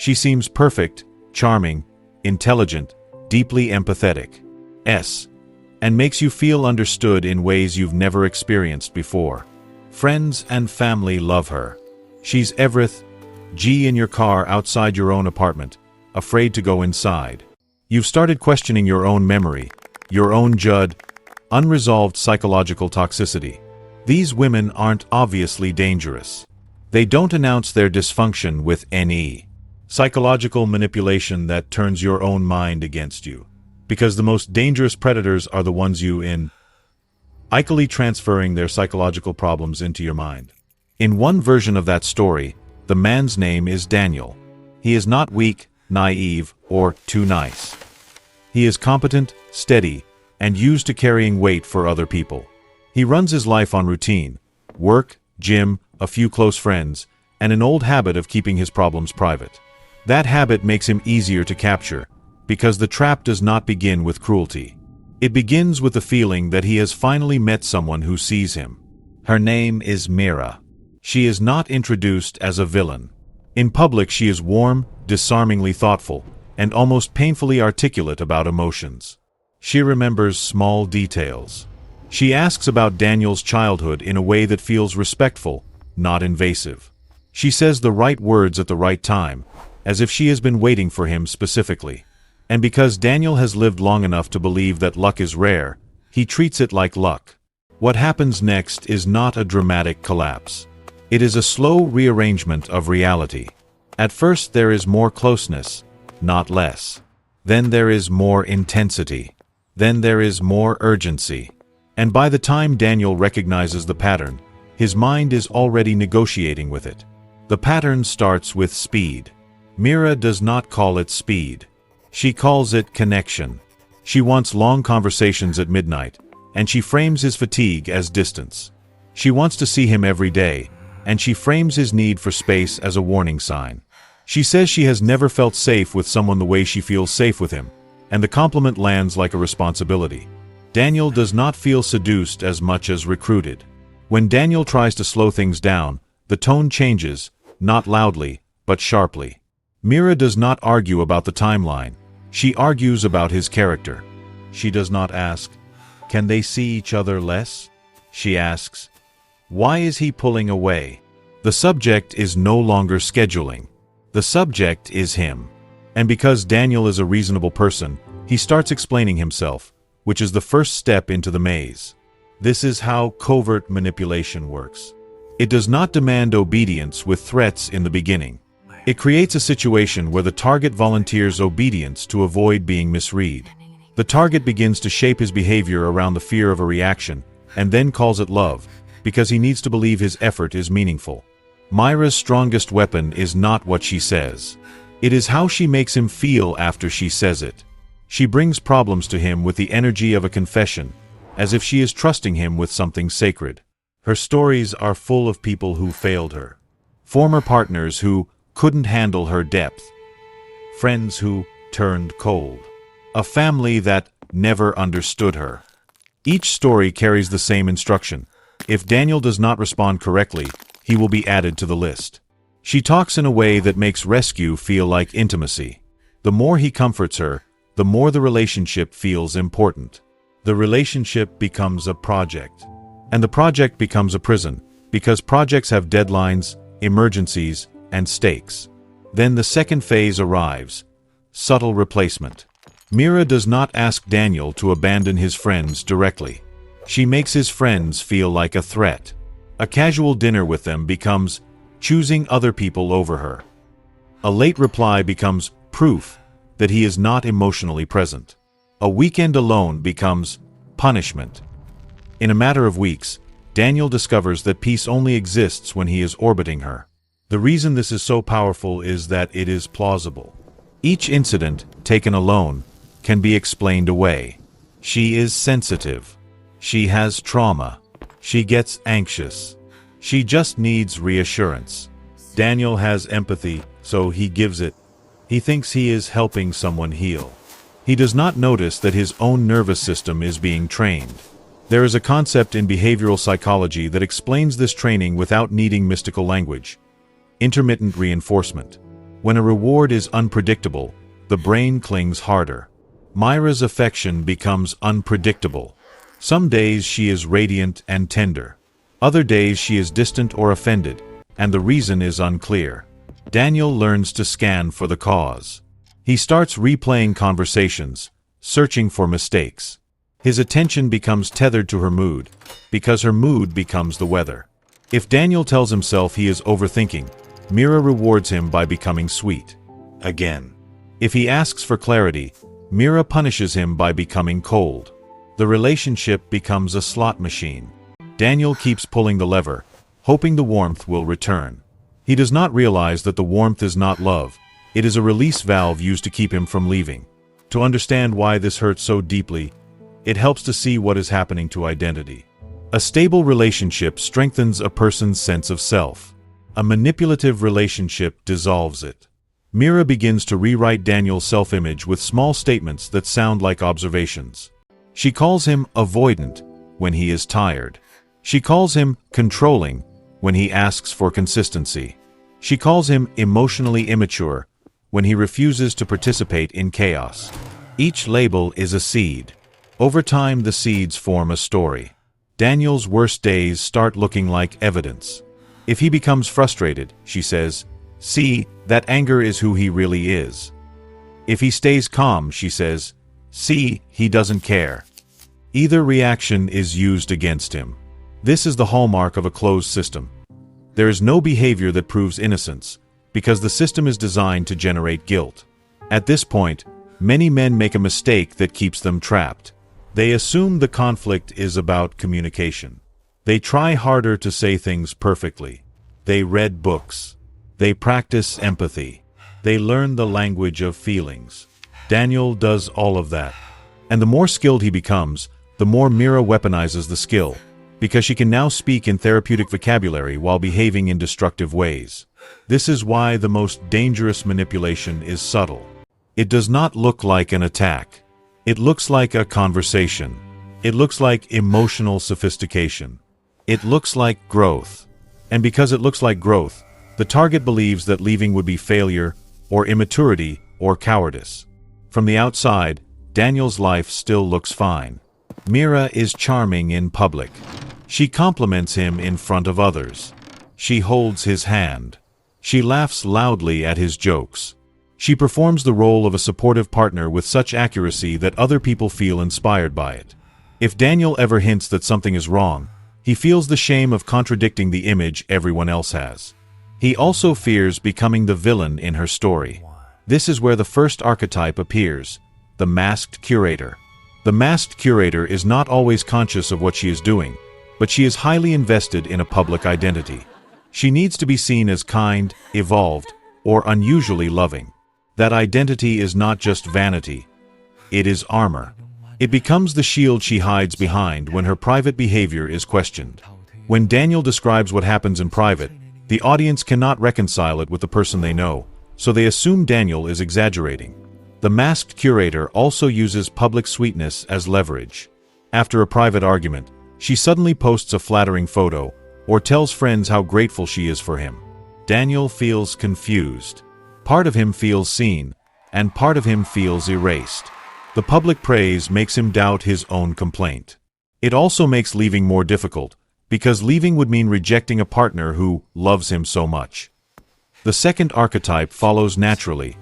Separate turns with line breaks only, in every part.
She seems perfect, charming, intelligent, deeply empathetic. And makes you feel understood in ways you've never experienced before. Friends and family love her. She's everything in your car outside your own apartment, afraid to go inside. You've started questioning your own memory, your own unresolved psychological toxicity. These women aren't obviously dangerous. They don't announce their dysfunction with any psychological manipulation that turns your own mind against you. Because the most dangerous predators are the ones illegally transferring their psychological problems into your mind. In one version of that story, the man's name is Daniel. He is not weak, naive, or too nice. He is competent, steady, and used to carrying weight for other people. He runs his life on routine: work, gym, a few close friends, and an old habit of keeping his problems private. That habit makes him easier to capture, because the trap does not begin with cruelty. It begins with the feeling that he has finally met someone who sees him. Her name is Mira. She is not introduced as a villain. In public, she is warm, disarmingly thoughtful, and almost painfully articulate about emotions. She remembers small details. She asks about Daniel's childhood in a way that feels respectful, not invasive. She says the right words at the right time, as if she has been waiting for him specifically. And because Daniel has lived long enough to believe that luck is rare, he treats it like luck. What happens next is not a dramatic collapse. It is a slow rearrangement of reality. At first there is more closeness, not less. Then there is more intensity. Then there is more urgency. And by the time Daniel recognizes the pattern, his mind is already negotiating with it. The pattern starts with speed. Mira does not call it speed. She calls it connection. She wants long conversations at midnight, and she frames his fatigue as distance. She wants to see him every day, and she frames his need for space as a warning sign. She says she has never felt safe with someone the way she feels safe with him, and the compliment lands like a responsibility. Daniel does not feel seduced as much as recruited. When Daniel tries to slow things down, the tone changes, not loudly, but sharply. Mira does not argue about the timeline. She argues about his character. She does not ask, "Can they see each other less?" She asks, "Why is he pulling away?" The subject is no longer scheduling. The subject is him. And because Daniel is a reasonable person, he starts explaining himself, which is the first step into the maze. This is how covert manipulation works. It does not demand obedience with threats in the beginning. It creates a situation where the target volunteers obedience to avoid being misread. The target begins to shape his behavior around the fear of a reaction, and then calls it love, because he needs to believe his effort is meaningful. Mira's strongest weapon is not what she says. It is how she makes him feel after she says it. She brings problems to him with the energy of a confession, as if she is trusting him with something sacred. Her stories are full of people who failed her. Former partners who couldn't handle her depth. Friends who turned cold. A family that never understood her. Each story carries the same instruction. If Daniel does not respond correctly, he will be added to the list. She talks in a way that makes rescue feel like intimacy. The more he comforts her, the more the relationship feels important. The relationship becomes a project. And the project becomes a prison, because projects have deadlines, emergencies, and stakes. Then the second phase arrives: subtle replacement. Mira does not ask Daniel to abandon his friends directly. She makes his friends feel like a threat. A casual dinner with them becomes choosing other people over her. A late reply becomes proof that he is not emotionally present. A weekend alone becomes punishment. In a matter of weeks, Daniel discovers that peace only exists when he is orbiting her. The reason this is so powerful is that it is plausible. Each incident, taken alone, can be explained away. She is sensitive. She has trauma. She gets anxious. She just needs reassurance. Daniel has empathy, so he gives it. He thinks he is helping someone heal. He does not notice that his own nervous system is being trained. There is a concept in behavioral psychology that explains this training without needing mystical language: intermittent reinforcement. When a reward is unpredictable, the brain clings harder. Myra's affection becomes unpredictable. Some days she is radiant and tender. Other days she is distant or offended, and the reason is unclear. Daniel learns to scan for the cause. He starts replaying conversations, searching for mistakes. His attention becomes tethered to her mood, because her mood becomes the weather. If Daniel tells himself he is overthinking, Mira rewards him by becoming sweet. Again. If he asks for clarity, Mira punishes him by becoming cold. The relationship becomes a slot machine. Daniel keeps pulling the lever, hoping the warmth will return. He does not realize that the warmth is not love. It is a release valve used to keep him from leaving. To understand why this hurts so deeply, it helps to see what is happening to identity. A stable relationship strengthens a person's sense of self. A manipulative relationship dissolves it. Mira begins to rewrite Daniel's self-image with small statements that sound like observations. She calls him avoidant when he is tired. She calls him controlling when he asks for consistency. She calls him emotionally immature when he refuses to participate in chaos. Each label is a seed. Over time, the seeds form a story. Daniel's worst days start looking like evidence. If he becomes frustrated, she says, "See, that anger is who he really is." If he stays calm, she says, "See, he doesn't care." Either reaction is used against him. This is the hallmark of a closed system. There is no behavior that proves innocence, because the system is designed to generate guilt. At this point, many men make a mistake that keeps them trapped. They assume the conflict is about communication. They try harder to say things perfectly. They read books. They practice empathy. They learn the language of feelings. Daniel does all of that. And the more skilled he becomes, the more Mira weaponizes the skill, because she can now speak in therapeutic vocabulary while behaving in destructive ways. This is why the most dangerous manipulation is subtle. It does not look like an attack. It looks like a conversation. It looks like emotional sophistication. It looks like growth. And because it looks like growth, the target believes that leaving would be failure, or immaturity, or cowardice. From the outside, Daniel's life still looks fine. Mira is charming in public. She compliments him in front of others. She holds his hand. She laughs loudly at his jokes. She performs the role of a supportive partner with such accuracy that other people feel inspired by it. If Daniel ever hints that something is wrong, he feels the shame of contradicting the image everyone else has. He also fears becoming the villain in her story. This is where the first archetype appears, the masked curator. The masked curator is not always conscious of what she is doing, but she is highly invested in a public identity. She needs to be seen as kind, evolved, or unusually loving. That identity is not just vanity. It is armor. It becomes the shield she hides behind when her private behavior is questioned. When Daniel describes what happens in private, the audience cannot reconcile it with the person they know, so they assume Daniel is exaggerating. The masked curator also uses public sweetness as leverage. After a private argument, she suddenly posts a flattering photo, or tells friends how grateful she is for him. Daniel feels confused. Part of him feels seen, and part of him feels erased. The public praise makes him doubt his own complaint. It also makes leaving more difficult, because leaving would mean rejecting a partner who loves him so much. The second archetype follows naturally,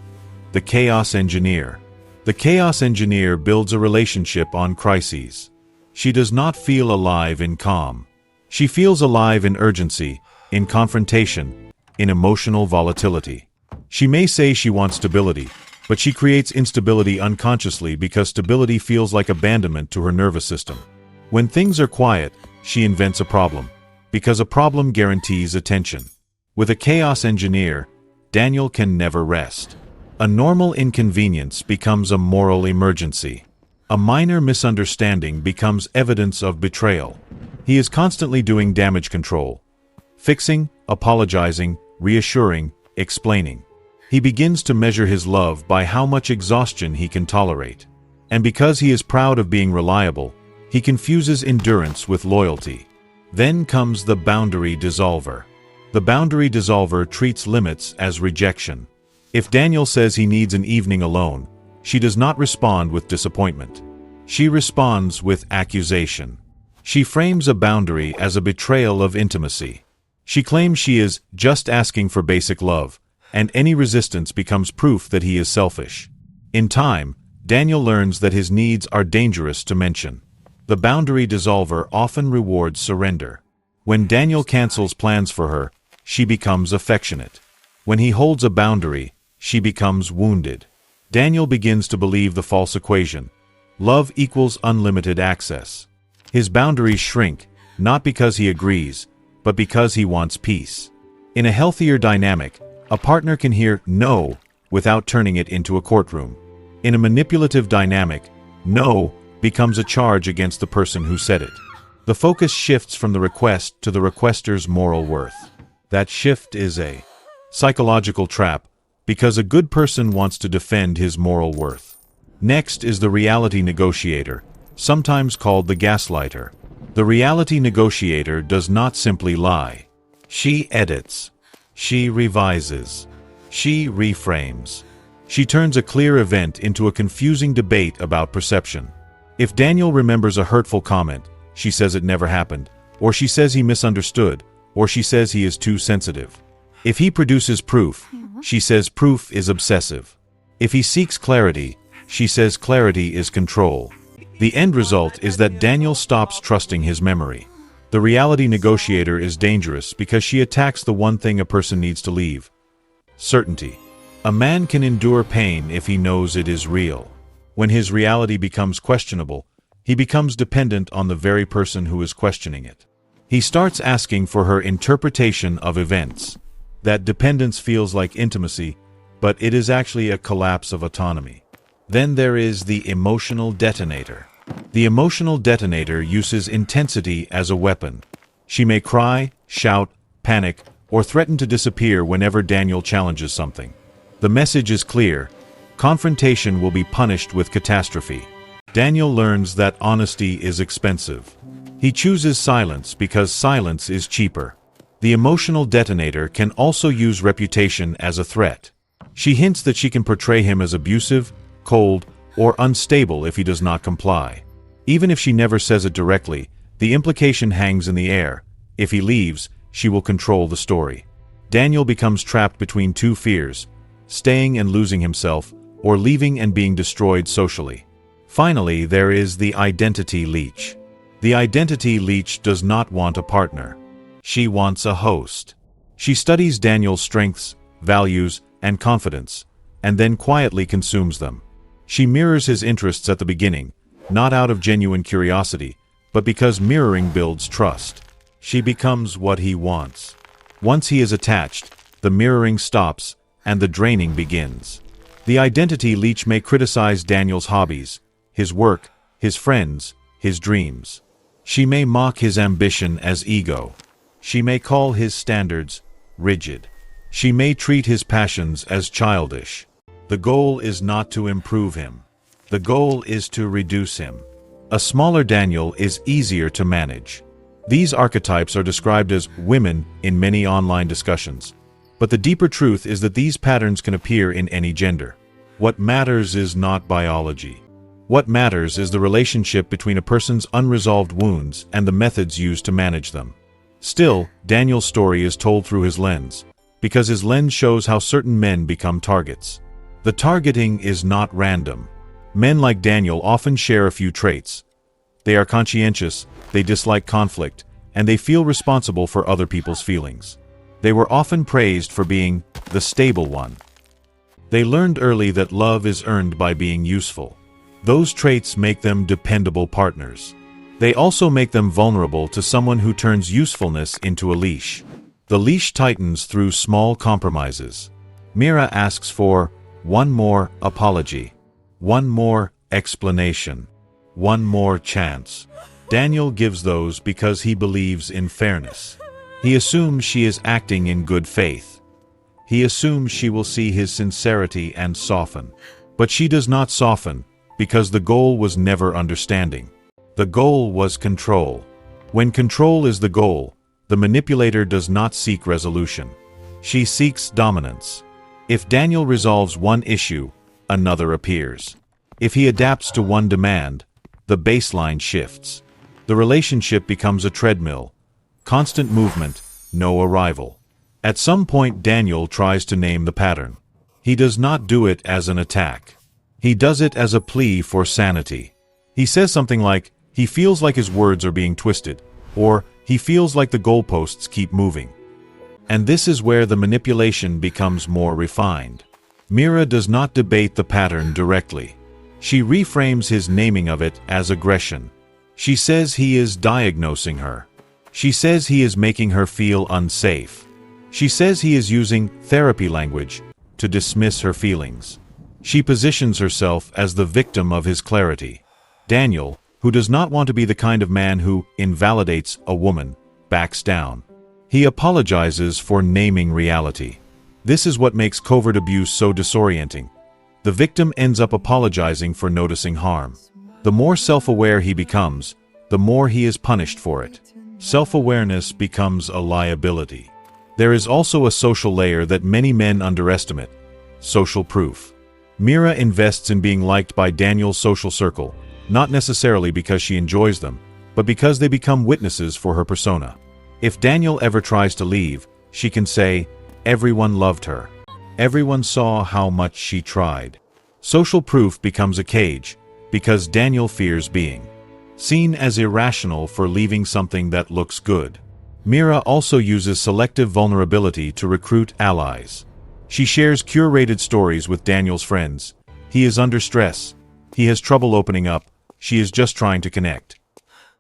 the chaos engineer. The chaos engineer builds a relationship on crises. She does not feel alive in calm. She feels alive in urgency, in confrontation, in emotional volatility. She may say she wants stability, but she creates instability unconsciously because stability feels like abandonment to her nervous system. When things are quiet, she invents a problem, because a problem guarantees attention. With a chaos engineer, Daniel can never rest. A normal inconvenience becomes a moral emergency. A minor misunderstanding becomes evidence of betrayal. He is constantly doing damage control, fixing, apologizing, reassuring, explaining. He begins to measure his love by how much exhaustion he can tolerate. And because he is proud of being reliable, he confuses endurance with loyalty. Then comes the boundary dissolver. The boundary dissolver treats limits as rejection. If Daniel says he needs an evening alone, she does not respond with disappointment. She responds with accusation. She frames a boundary as a betrayal of intimacy. She claims she is just asking for basic love, and any resistance becomes proof that he is selfish. In time, Daniel learns that his needs are dangerous to mention. The boundary dissolver often rewards surrender. When Daniel cancels plans for her, she becomes affectionate. When he holds a boundary, she becomes wounded. Daniel begins to believe the false equation: love equals unlimited access. His boundaries shrink, not because he agrees, but because he wants peace. In a healthier dynamic, a partner can hear no without turning it into a courtroom. In a manipulative dynamic, no becomes a charge against the person who said it. The focus shifts from the request to the requester's moral worth. That shift is a psychological trap, because a good person wants to defend his moral worth. Next is the reality negotiator, sometimes called the gaslighter. The reality negotiator does not simply lie. She edits. She revises. She reframes. She turns a clear event into a confusing debate about perception. If Daniel remembers a hurtful comment, she says it never happened, or she says he misunderstood, or she says he is too sensitive. If he produces proof, she says proof is obsessive. If he seeks clarity, she says clarity is control. The end result is that Daniel stops trusting his memory. The reality negotiator is dangerous because she attacks the one thing a person needs to leave: certainty. A man can endure pain if he knows it is real. When his reality becomes questionable, he becomes dependent on the very person who is questioning it. He starts asking for her interpretation of events. That dependence feels like intimacy, but it is actually a collapse of autonomy. Then there is the emotional detonator. The emotional detonator uses intensity as a weapon. She may cry, shout, panic, or threaten to disappear whenever Daniel challenges something. The message is clear: confrontation will be punished with catastrophe. Daniel learns that honesty is expensive. He chooses silence because silence is cheaper. The emotional detonator can also use reputation as a threat. She hints that she can portray him as abusive, cold, or unstable if he does not comply. Even if she never says it directly, the implication hangs in the air. If he leaves, she will control the story. Daniel becomes trapped between two fears: staying and losing himself, or leaving and being destroyed socially. Finally, there is the identity leech. The identity leech does not want a partner. She wants a host. She studies Daniel's strengths, values, and confidence, and then quietly consumes them. She mirrors his interests at the beginning, not out of genuine curiosity, but because mirroring builds trust. She becomes what he wants. Once he is attached, the mirroring stops, and the draining begins. The identity leech may criticize Daniel's hobbies, his work, his friends, his dreams. She may mock his ambition as ego. She may call his standards rigid. She may treat his passions as childish. The goal is not to improve him. The goal is to reduce him. A smaller Daniel is easier to manage. These archetypes are described as women in many online discussions. But the deeper truth is that these patterns can appear in any gender. What matters is not biology. What matters is the relationship between a person's unresolved wounds and the methods used to manage them. Still, Daniel's story is told through his lens, because his lens shows how certain men become targets. The targeting is not random. Men like Daniel often share a few traits. They are conscientious, they dislike conflict, and they feel responsible for other people's feelings. They were often praised for being the stable one. They learned early that love is earned by being useful. Those traits make them dependable partners. They also make them vulnerable to someone who turns usefulness into a leash. The leash tightens through small compromises. Mira asks for one more apology, one more explanation, one more chance. Daniel gives those because he believes in fairness. He assumes she is acting in good faith. He assumes she will see his sincerity and soften. But she does not soften, because the goal was never understanding. The goal was control. When control is the goal, the manipulator does not seek resolution. She seeks dominance. If Daniel resolves one issue, another appears. If he adapts to one demand, the baseline shifts. The relationship becomes a treadmill. Constant movement, no arrival. At some point, Daniel tries to name the pattern. He does not do it as an attack. He does it as a plea for sanity. He says something like, he feels like his words are being twisted, or he feels like the goalposts keep moving. And this is where the manipulation becomes more refined. Mira does not debate the pattern directly. She reframes his naming of it as aggression. She says he is diagnosing her. She says he is making her feel unsafe. She says he is using therapy language to dismiss her feelings. She positions herself as the victim of his clarity. Daniel, who does not want to be the kind of man who invalidates a woman, backs down. He apologizes for naming reality. This is what makes covert abuse so disorienting. The victim ends up apologizing for noticing harm. The more self-aware he becomes, the more he is punished for it. Self-awareness becomes a liability. There is also a social layer that many men underestimate: social proof. Mira invests in being liked by Daniel's social circle, not necessarily because she enjoys them, but because they become witnesses for her persona. If Daniel ever tries to leave, she can say, "Everyone loved her. Everyone saw how much she tried." Social proof becomes a cage, because Daniel fears being seen as irrational for leaving something that looks good. Mira also uses selective vulnerability to recruit allies. She shares curated stories with Daniel's friends. He is under stress. He has trouble opening up. She is just trying to connect.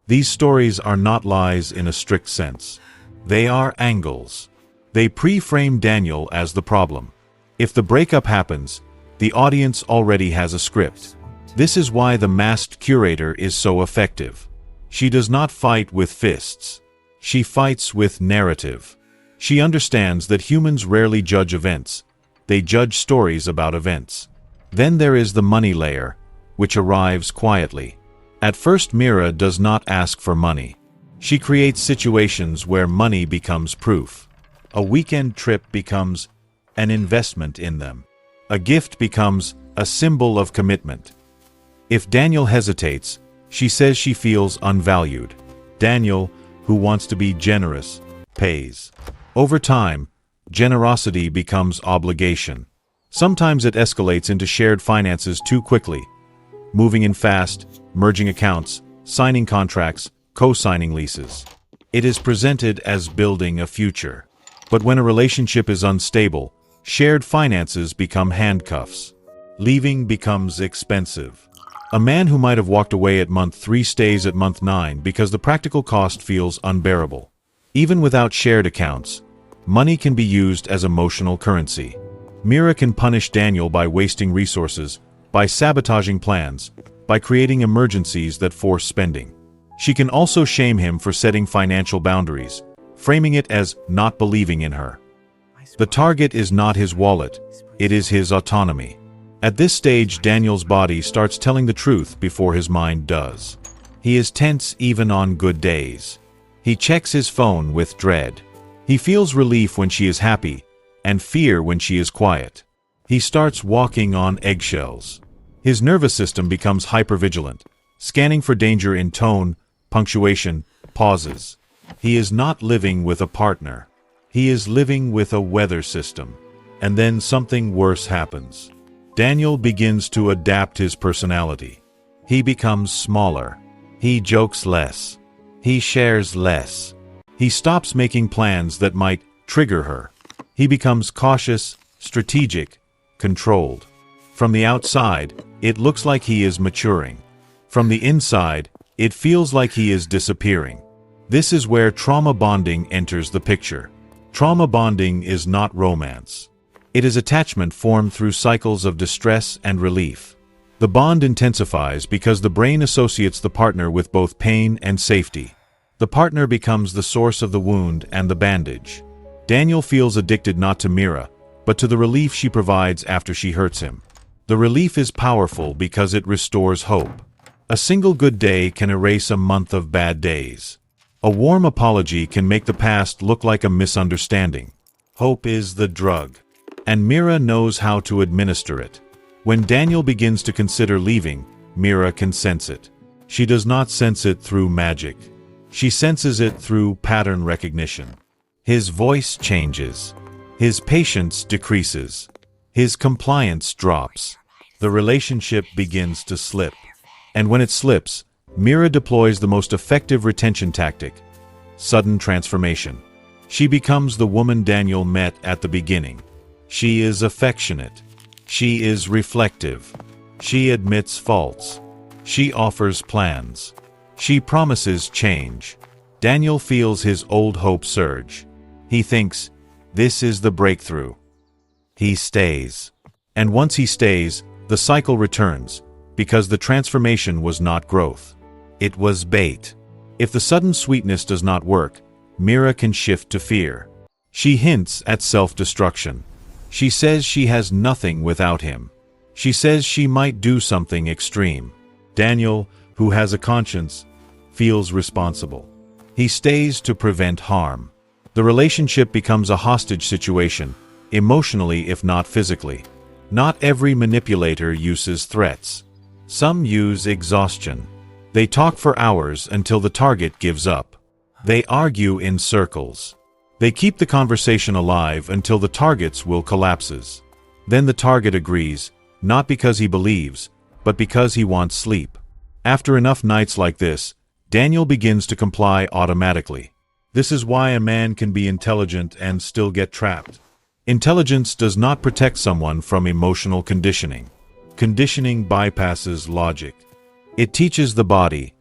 These stories are not lies in a strict sense. They are angles. They pre-frame Daniel as the problem. If the breakup happens, the audience already has a script. This is why the masked curator is so effective. She does not fight with fists. She fights with narrative. She understands that humans rarely judge events. They judge stories about events. Then there is the money layer, which arrives quietly. At first, Mira does not ask for money. She creates situations where money becomes proof. A weekend trip becomes an investment in them. A gift becomes a symbol of commitment. If Daniel hesitates, she says she feels unvalued. Daniel, who wants to be generous, pays. Over time, generosity becomes obligation. Sometimes it escalates into shared finances too quickly. Moving in fast, merging accounts, signing contracts, co-signing leases. It is presented as building a future. But when a relationship is unstable, shared finances become handcuffs. Leaving becomes expensive. A man who might have walked away at month 3 stays at month 9 because the practical cost feels unbearable. Even without shared accounts, money can be used as emotional currency. Mira can punish Daniel by wasting resources, by sabotaging plans, by creating emergencies that force spending. She can also shame him for setting financial boundaries, framing it as not believing in her. The target is not his wallet, it is his autonomy. At this stage, Daniel's body starts telling the truth before his mind does. He is tense even on good days. He checks his phone with dread. He feels relief when she is happy, and fear when she is quiet. He starts walking on eggshells. His nervous system becomes hypervigilant, scanning for danger in tone, punctuation, pauses. He is not living with a partner. He is living with a weather system. And then something worse happens. Daniel begins to adapt his personality. He becomes smaller. He jokes less. He shares less. He stops making plans that might trigger her. He becomes cautious, strategic, controlled. From the outside, it looks like he is maturing. From the inside, it feels like he is disappearing. This is where trauma bonding enters the picture. Trauma bonding is not romance. It is attachment formed through cycles of distress and relief. The bond intensifies because the brain associates the partner with both pain and safety. The partner becomes the source of the wound and the bandage. Daniel feels addicted not to Mira, but to the relief she provides after she hurts him. The relief is powerful because it restores hope. A single good day can erase a month of bad days. A warm apology can make the past look like a misunderstanding. Hope is the drug. and Mira knows how to administer it. When Daniel begins to consider leaving, Mira can sense it. She does not sense it through magic. She senses it through pattern recognition. His voice changes. His patience decreases. His compliance drops. The relationship begins to slip. And when it slips, Mira deploys the most effective retention tactic: sudden transformation. She becomes the woman Daniel met at the beginning. She is affectionate. She is reflective. She admits faults. She offers plans. She promises change. Daniel feels his old hope surge. He thinks, this is the breakthrough. He stays. And once he stays, the cycle returns, because the transformation was not growth. It was bait. If the sudden sweetness does not work, Mira can shift to fear. She hints at self-destruction. She says she has nothing without him. She says she might do something extreme. Daniel, who has a conscience, feels responsible. He stays to prevent harm. The relationship becomes a hostage situation, emotionally if not physically. Not every manipulator uses threats. Some use exhaustion. They talk for hours until the target gives up. They argue in circles. They keep the conversation alive until the target's will collapses. Then the target agrees, not because he believes, but because he wants sleep. After enough nights like this, Daniel begins to comply automatically. This is why a man can be intelligent and still get trapped. Intelligence does not protect someone from emotional conditioning. Conditioning bypasses logic. It teaches the body,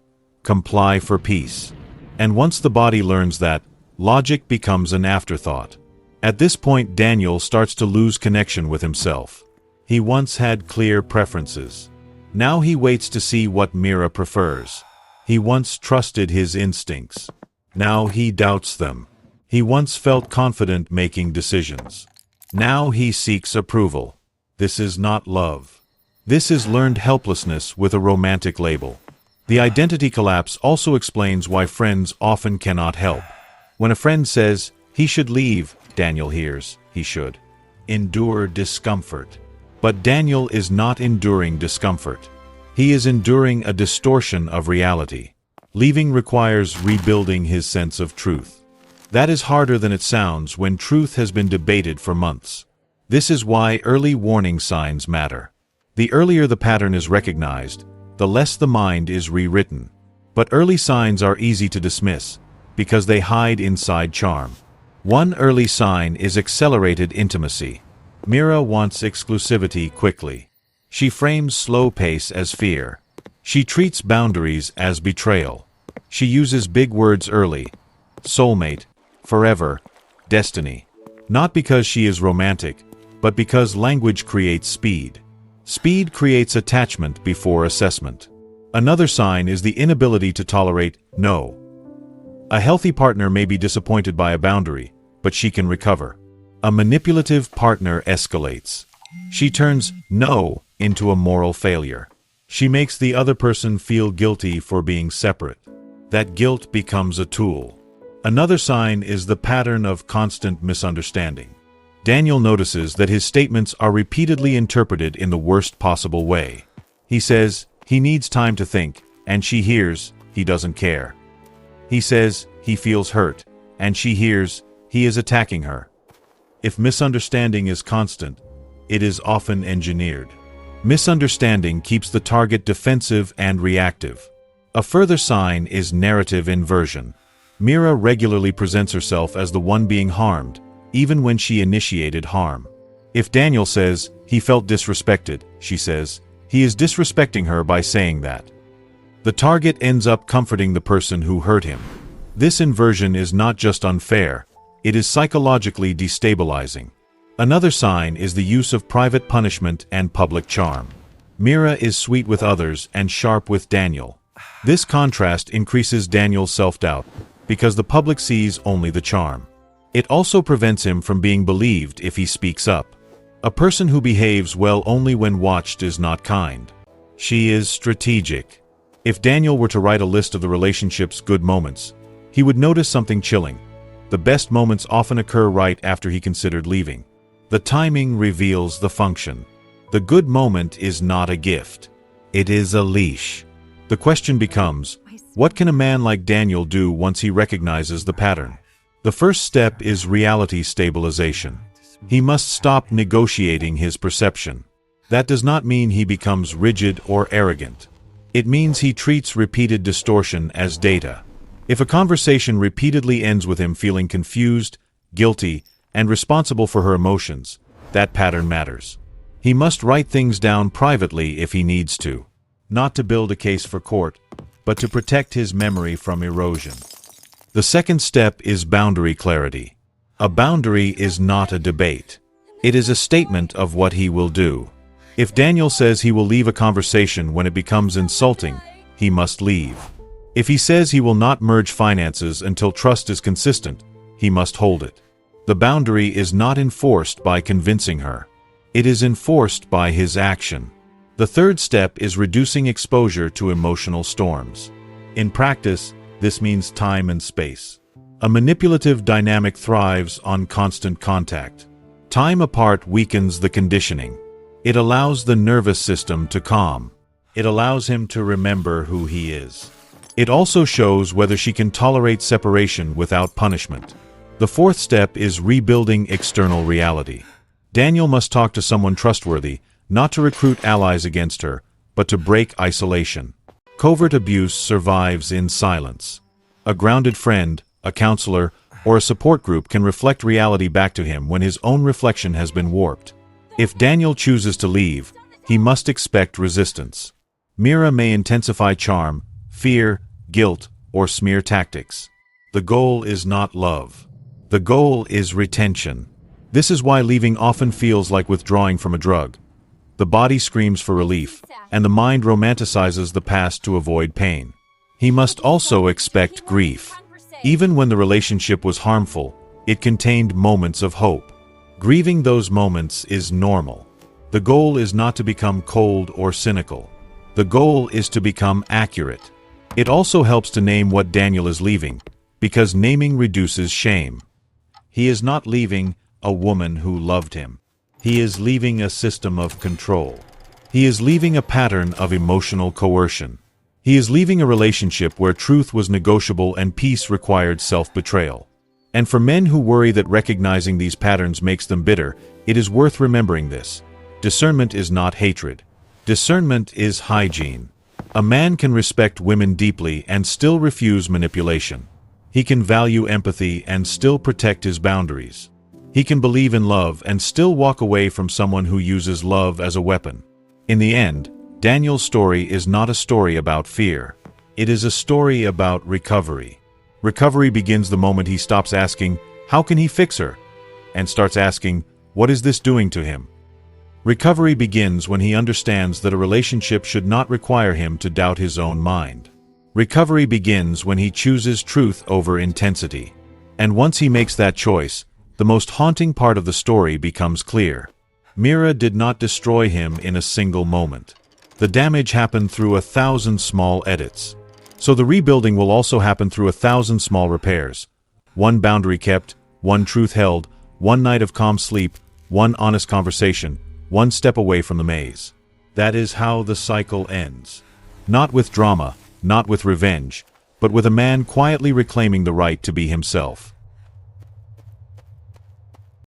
comply for peace. And once the body learns that, logic becomes an afterthought. At this point, Daniel starts to lose connection with himself. He once had clear preferences. Now he waits to see what Mira prefers. He once trusted his instincts. Now he doubts them. He once felt confident making decisions. Now he seeks approval. This is not love. This is learned helplessness with a romantic label. The identity collapse also explains why friends often cannot help. When a friend says, he should leave, Daniel hears, he should endure discomfort. But Daniel is not enduring discomfort. He is enduring a distortion of reality. Leaving requires rebuilding his sense of truth. That is harder than it sounds when truth has been debated for months. This is why early warning signs matter. The earlier the pattern is recognized, the less the mind is rewritten. But early signs are easy to dismiss, because they hide inside charm. One early sign is accelerated intimacy. Mira wants exclusivity quickly. She frames slow pace as fear. She treats boundaries as betrayal. She uses big words early: soulmate, forever, destiny. Not because she is romantic, but because language creates speed. Speed creates attachment before assessment. Another sign is the inability to tolerate no. A healthy partner may be disappointed by a boundary, but she can recover. A manipulative partner escalates. She turns no into a moral failure. She makes the other person feel guilty for being separate. That guilt becomes a tool. Another sign is the pattern of constant misunderstanding. Daniel notices that his statements are repeatedly interpreted in the worst possible way. He says he needs time to think, and she hears he doesn't care. He says he feels hurt, and she hears he is attacking her. If misunderstanding is constant, it is often engineered. Misunderstanding keeps the target defensive and reactive. A further sign is narrative inversion. Mira regularly presents herself as the one being harmed, even when she initiated harm. If Daniel says he felt disrespected, she says he is disrespecting her by saying that. The target ends up comforting the person who hurt him. This inversion is not just unfair, it is psychologically destabilizing. Another sign is the use of private punishment and public charm. Mira is sweet with others and sharp with Daniel. This contrast increases Daniel's self-doubt, because the public sees only the charm. It also prevents him from being believed if he speaks up. A person who behaves well only when watched is not kind. She is strategic. If Daniel were to write a list of the relationship's good moments, he would notice something chilling. The best moments often occur right after he considered leaving. The timing reveals the function. The good moment is not a gift. It is a leash. The question becomes, what can a man like Daniel do once he recognizes the pattern? The first step is reality stabilization. He must stop negotiating his perception. That does not mean he becomes rigid or arrogant. It means he treats repeated distortion as data. If a conversation repeatedly ends with him feeling confused, guilty, and responsible for her emotions, that pattern matters. He must write things down privately if he needs to, not to build a case for court, but to protect his memory from erosion. The second step is boundary clarity. A boundary is not a debate. It is a statement of what he will do. If Daniel says he will leave a conversation when it becomes insulting, he must leave. If he says he will not merge finances until trust is consistent, he must hold it. The boundary is not enforced by convincing her. It is enforced by his action. The third step is reducing exposure to emotional storms. In practice, this means time and space. A manipulative dynamic thrives on constant contact. Time apart weakens the conditioning. It allows the nervous system to calm. It allows him to remember who he is. It also shows whether she can tolerate separation without punishment. The fourth step is rebuilding external reality. Daniel must talk to someone trustworthy, not to recruit allies against her, but to break isolation. Covert abuse survives in silence. A grounded friend, a counselor, or a support group can reflect reality back to him when his own reflection has been warped. If Daniel chooses to leave, he must expect resistance. Mira may intensify charm, fear, guilt, or smear tactics. The goal is not love. The goal is retention. This is why leaving often feels like withdrawing from a drug. The body screams for relief, and the mind romanticizes the past to avoid pain. He must also expect grief. Even when the relationship was harmful, it contained moments of hope. Grieving those moments is normal. The goal is not to become cold or cynical. The goal is to become accurate. It also helps to name what Daniel is leaving, because naming reduces shame. He is not leaving a woman who loved him. He is leaving a system of control. He is leaving a pattern of emotional coercion. He is leaving a relationship where truth was negotiable and peace required self-betrayal. And for men who worry that recognizing these patterns makes them bitter, it is worth remembering this. Discernment is not hatred. Discernment is hygiene. A man can respect women deeply and still refuse manipulation. He can value empathy and still protect his boundaries. He can believe in love and still walk away from someone who uses love as a weapon. In the end, Daniel's story is not a story about fear. It is a story about recovery. Recovery begins the moment he stops asking, "How can he fix her?" and starts asking, "What is this doing to him?" Recovery begins when he understands that a relationship should not require him to doubt his own mind. Recovery begins when he chooses truth over intensity. And once he makes that choice, the most haunting part of the story becomes clear. Mira did not destroy him in a single moment. The damage happened through 1,000 small edits. So the rebuilding will also happen through 1,000 small repairs. One boundary kept, one truth held, one night of calm sleep, one honest conversation, one step away from the maze. That is how the cycle ends. Not with drama, not with revenge, but with a man quietly reclaiming the right to be himself.